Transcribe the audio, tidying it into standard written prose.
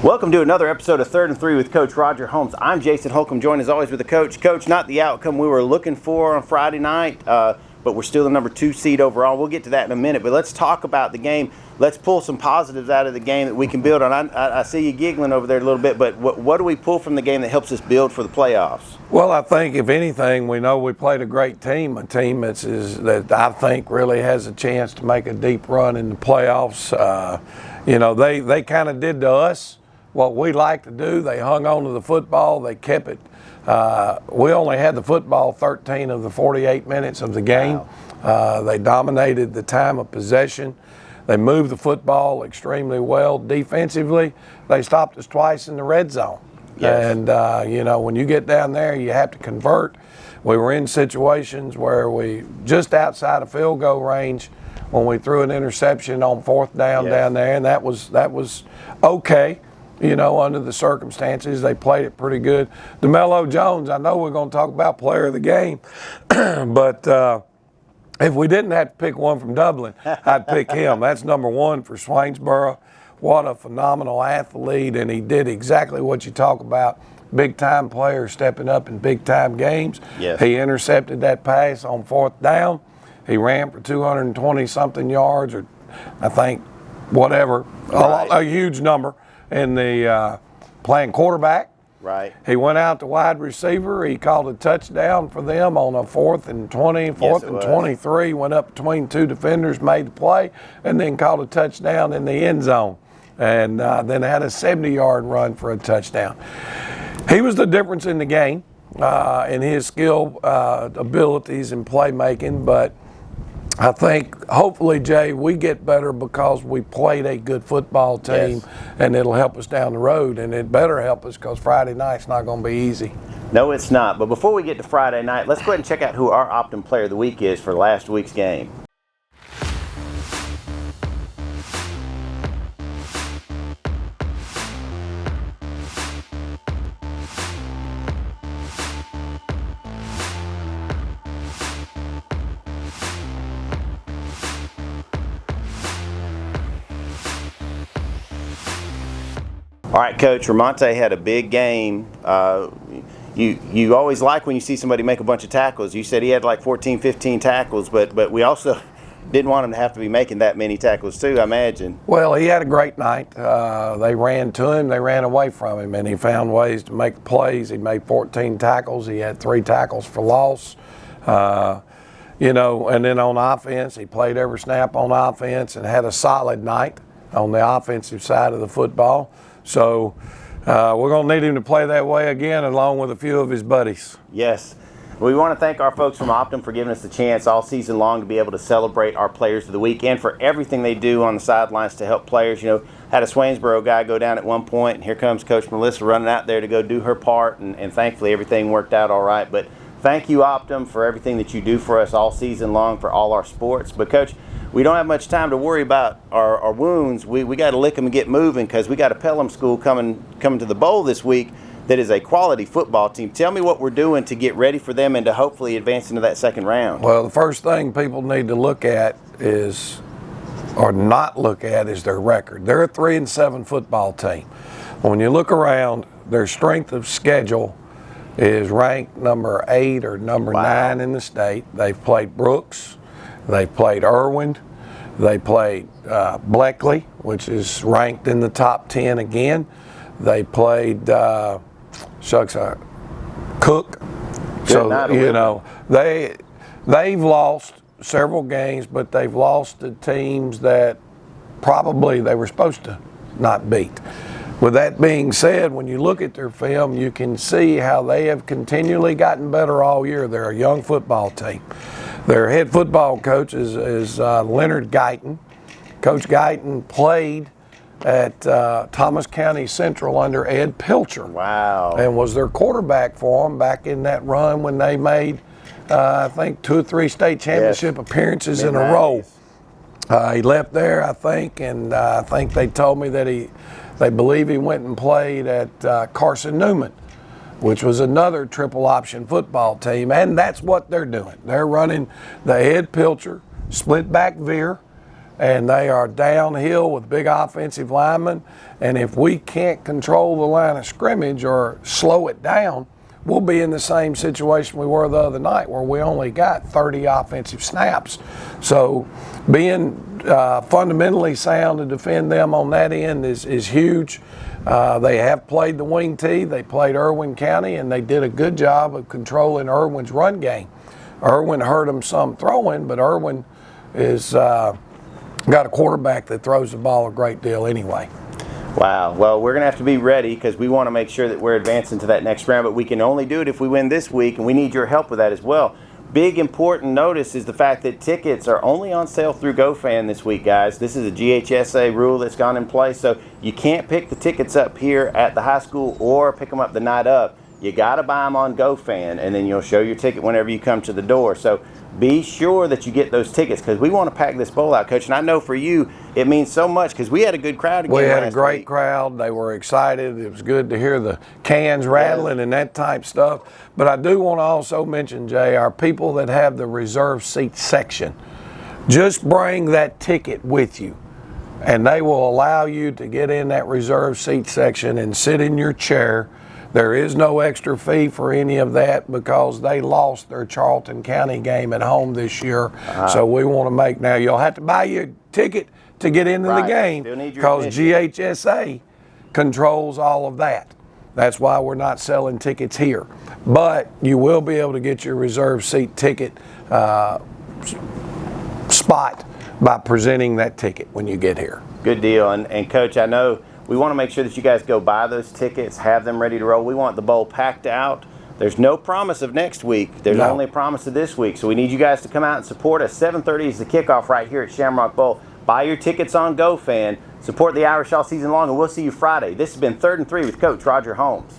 Welcome to another episode of 3rd and 3 with Coach Roger Holmes. I'm Jason Holcomb, joined as always with the coach. Coach, not the outcome we were looking for on Friday night, but we're still the number 2 seed overall. We'll get to that in a minute, but let's talk about the game. Let's pull some positives out of the game that we can build on. I see you giggling over there a little bit, but what do we pull from the game that helps us build for the playoffs? Well, I think if anything, we know we played a great team, a team that I think really has a chance to make a deep run in the playoffs. They kind of did to us what we like to do. They hung on to the football. They kept it. We only had the football 13 of the 48 minutes of the game. Wow. They dominated the time of possession. They moved the football extremely well. Defensively, they stopped us twice in the red zone. Yes. And, when you get down there, you have to convert. We were in situations where we just outside of field goal range when we threw an interception on 4th down down there, and that was okay. Under the circumstances, they played it pretty good. DeMello Jones, I know we're going to talk about player of the game, but if we didn't have to pick one from Dublin, I'd pick him. That's number 1 for Swainsboro. What a phenomenal athlete, and he did exactly what you talk about. Big-time player stepping up in big-time games. Yes. He intercepted that pass on 4th down. He ran for 220-something yards, or I think whatever, right. a huge number. In the playing quarterback. Right. He went out to wide receiver. He called a touchdown for them on a 4th and 20, 4th and 23. Went up between 2 defenders, made the play, and then called a touchdown in the end zone. And then had a 70-yard run for a touchdown. He was the difference in the game in his skill, abilities, and playmaking, but I think, hopefully, Jay, we get better because we played a good football team, and it'll help us down the road, and it better help us because Friday night's not going to be easy. No, it's not. But before we get to Friday night, let's go ahead and check out who our Optum Player of the Week is for last week's game. All right, Coach, Ramonte had a big game. You always like when you see somebody make a bunch of tackles. You said he had like 14, 15 tackles, but we also didn't want him to have to be making that many tackles too, I imagine. Well, he had a great night. They ran to him, they ran away from him, and he found ways to make plays. He made 14 tackles. He had 3 tackles for loss. And then on offense, he played every snap on offense and had a solid night on the offensive side of the football. So we're going to need him to play that way again, along with a few of his buddies. Yes. We want to thank our folks from Optum for giving us the chance all season long to be able to celebrate our players of the week and for everything they do on the sidelines to help players. Had a Swainsboro guy go down at one point, and here comes Coach Melissa running out there to go do her part, and thankfully everything worked out all right. But thank you, Optum, for everything that you do for us all season long for all our sports. But, Coach, we don't have much time to worry about our wounds. We got to lick them and get moving because we got a Pelham school coming to the bowl this week that is a quality football team. Tell me what we're doing to get ready for them and to hopefully advance into that second round. Well, the first thing people need to look at is their record. They're a 3-7 football team. When you look around, their strength of schedule is ranked number 8 or number 9 in the state. They've played Brooks. They played Irwin. They played Bleckley, which is ranked in the top 10 again. They played Cook. So, they've lost several games, but they've lost to teams that probably they were supposed to not beat. With that being said, when you look at their film, you can see how they have continually gotten better all year. They're a young football team. Their head football coach is Leonard Guyton. Coach Guyton played at Thomas County Central under Ed Pilcher. Wow. And was their quarterback for them back in that run when they made, I think, 2 or 3 state championship appearances in a row. He left there, I think, and I think they told me that they believe he went and played at Carson Newman, which was another triple option football team, and that's what they're doing. They're running the Ed Pilcher split back veer and they are downhill with big offensive linemen. And if we can't control the line of scrimmage or slow it down, we'll be in the same situation we were the other night where we only got 30 offensive snaps. So being fundamentally sound to defend them on that end is huge. They have played the wing T. They played Irwin County, and they did a good job of controlling Irwin's run game. Irwin hurt them some throwing, but Irwin is got a quarterback that throws the ball a great deal anyway. Wow. Well, we're going to have to be ready because we want to make sure that we're advancing to that next round, but we can only do it if we win this week, and we need your help with that as well. Big important notice is the fact that tickets are only on sale through GoFan this week, guys. This is a GHSA rule that's gone in place, so you can't pick the tickets up here at the high school or pick them up the night of. You got to buy them on GoFan, and then you'll show your ticket whenever you come to the door. So be sure that you get those tickets because we want to pack this bowl out, Coach. And I know for you, it means so much because we had a good crowd again. We had a last great week. crowd. They were excited. It was good to hear the cans rattling and that type stuff. But I do want to also mention, Jay, our people that have the reserve seat section, just bring that ticket with you. And they will allow you to get in that reserve seat section and sit in your chair. There is no extra fee for any of that because they lost their Charlton County game at home this year. So we want to make, now you'll have to buy your ticket to get into the game because GHSA controls all of that. That's why we're not selling tickets here. But you will be able to get your reserve seat ticket spot by presenting that ticket when you get here. Good deal. And Coach, I know we want to make sure that you guys go buy those tickets, have them ready to roll. We want the bowl packed out. There's no promise of next week. There's only a promise of this week. So we need you guys to come out and support us. 7:30 is the kickoff right here at Shamrock Bowl. Buy your tickets on GoFan. Support the Irish all season long, and we'll see you Friday. This has been 3rd and 3 with Coach Roger Holmes.